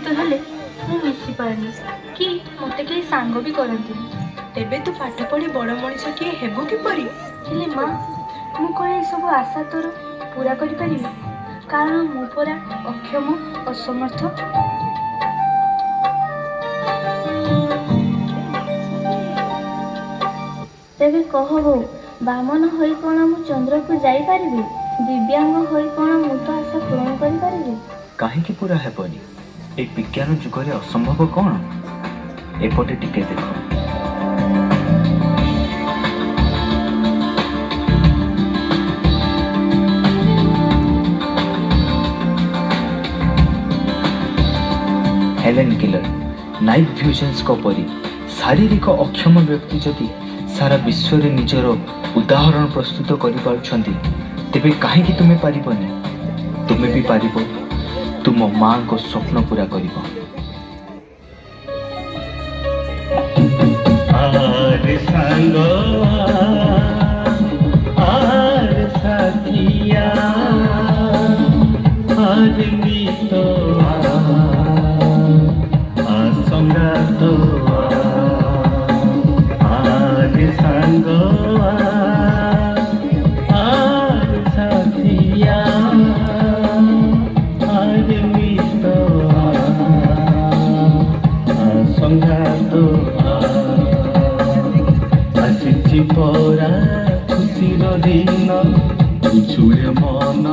ସହିତ ହେଲେ ମୁଁ ମିଶି ପାରେନି କି ମୋତେ କେହି ସାଙ୍ଗ ବି କରନ୍ତିନି। ତେବେ ତୁ ପାଠ ପଢ଼ି ବଡ଼ ମଣିଷଟିଏ ହେବୁ କିପରି? ହେଲେ ମା, ମୁଁ କ'ଣ ଏସବୁ ଆଶା ତୋର ପୁରା କରିପାରିବି? କାରଣ ମୁଁ ପରା ଅକ୍ଷମ, ଅସମର୍ଥ। ତେବେ କହ ବୋଉ, ବାମନ ହୋଇ କ'ଣ ମୁଁ ଚନ୍ଦ୍ରକୁ ଯାଇପାରିବି? ଦିବ୍ୟାଙ୍ଗ ହୋଇ କ'ଣ ମୁଁ ତ ଆଶା ପୂରଣ କରିପାରିବି? କାହିଁକି ପୁରା ହେବନି? ଏ ବିଜ୍ଞାନ ଯୁଗରେ ଅସମ୍ଭବ କ'ଣ? ଏପଟେ ଟିକେ ଦେଖ। ହେଲେନ୍ କେଲର, ନାଇଟ୍ ଭ୍ୟୁଜନ୍ସଙ୍କ ପରି ଶାରୀରିକ ଅକ୍ଷମ ବ୍ୟକ୍ତି ଯଦି ସାରା ବିଶ୍ୱରେ ନିଜର ଉଦାହରଣ ପ୍ରସ୍ତୁତ କରିପାରୁଛନ୍ତି, ତେବେ କାହିଁକି ତୁମେ ପାରିବନି? ତୁମେ ବି ପାରିବ, ତୁମ ମାଙ୍କ ସ୍ୱପ୍ନ ପୂରା କରିବ। आर सांगो आर साथिया आर मीतो संगातो आर सांगो आर साथिया आर मीतो संगातो ଆସିଛି ପରା ଖୁସିର ଦିନ, ବୁଝୁରେ ମନ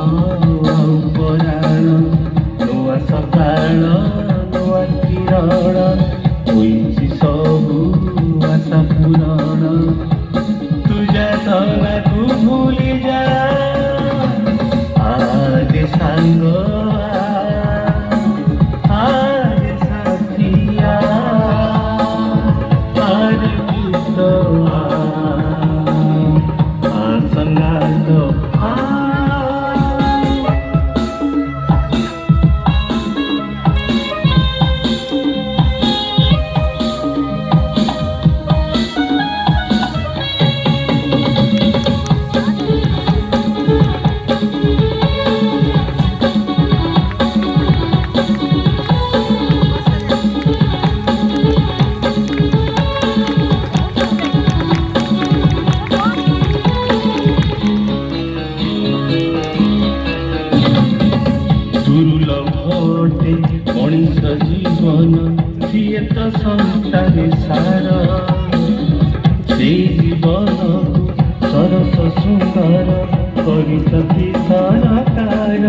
ଆଉ ପରାଣ, ନୂଆ ସକାଳ ନୂଆ କିରଣ, ହୋଇଛି ସବୁ ଆଶା ପୂରଣ। ତୁ ଯାତନାକୁ ଭୁଲି ଯା, ଆରେ ସାଙ୍ଗ ଆରେ ସାଥିଆ ଆରେ ଗୀତ ଦୁର୍ଲଭଟେ ମଣିଷ ଜୀବନ, ସିଏ ତ ସଂସାରେ ସାର, ସେଇ ଜୀବନକୁ ସରସ ସୁନ୍ଦର କରିଛନ୍ତି ସରକାର।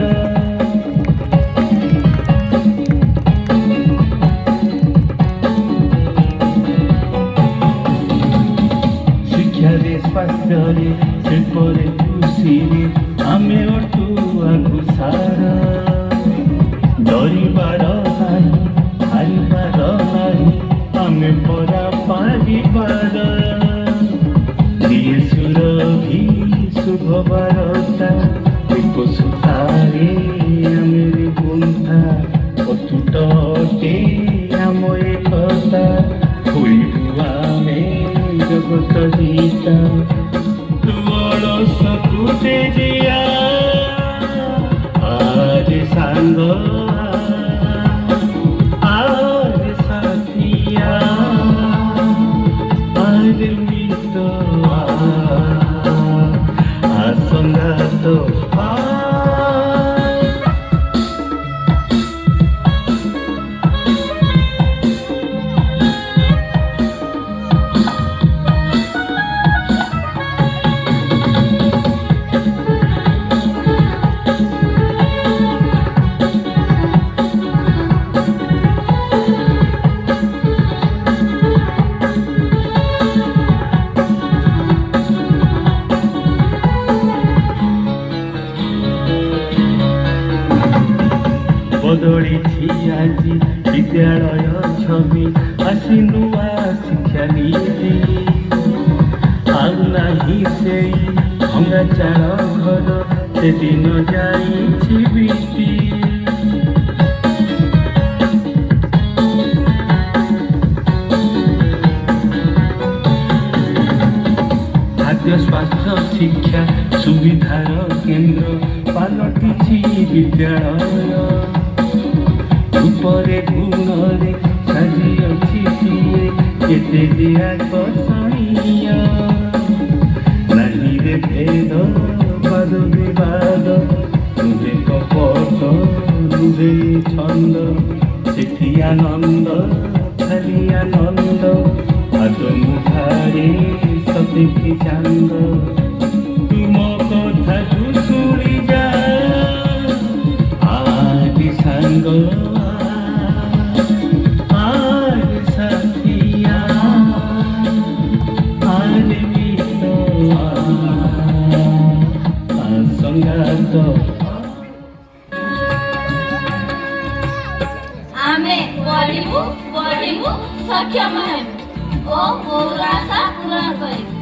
ଶିକ୍ଷାରେ ସ୍ୱାସ୍ଥ୍ୟରେ ଶିଳ୍ପରେ କୃଷିରେ ଆମେ ଅଟୁ ଆଗୁ ସାର, ଡରିବାର ନାହିଁ ହାରିବାର ନାହିଁ, ଆମେ ପରା ପାରିବାର। ଦିଏ ସୁରଭି ଶୁଭ ବାରତା, ଏକ ସୂତାରେ ଆମେ ଗୁନ୍ଥା, ଅତୁଟ ଅଟେ ଆମ ଏକତା, ହୋଇବୁ ଆମେ ଜଗତ ଜିତା। ତୁ ଅଳସକୁ ତେଜିଆ, ଆରେ ସାଙ୍ଗ ଆରେ ସାଥିଆ ଆରେ ମିତ ସଂଗାତ। ବଦଳିଛି ଆଜି ବିଦ୍ୟାଳୟ ଛବି, ଆସି ନୂଆ ଶିକ୍ଷା ନୀତି, ଆଉ ନାହିଁ ସେଇ ଭଙ୍ଗା ଚାଳ ଘର, ସେଦିନ ଯାଇଛି ବିତି। ଖାଦ୍ୟ ସ୍ୱାସ୍ଥ୍ୟ ଶିକ୍ଷା ସୁବିଧାର କେନ୍ଦ୍ର ପାଲଟିଛି ବିଦ୍ୟାଳୟ, ଉପରେ କେତେ ଯେ ଆକର୍ଷଣୀୟ ନାହିଁ ରେ ଭେଦ ବାଦ ବିବାଦ ନୁହେଁ କପଟ ନୁହେଁ ଛନ୍ଦ ସେଠି ଆନନ୍ଦ ଖାଲି ଆନନ୍ଦ ଆଦ ମୁଠାରେ ସତେକି ଚାନ୍ଦ ତୁମ କଥାକୁ ଶୁଣି ଯା ଆଜି ସାଙ୍ଗ ଆଜି ସାଥିଆ ଆଜି ମିତ ସଙ୍ଗାତ ଆମେ ବଢ଼ିବୁ ସକ୍ଷମ ହେବୁ ଓ ମୋର ଆଶା ପୂରଣ କରିବୁ।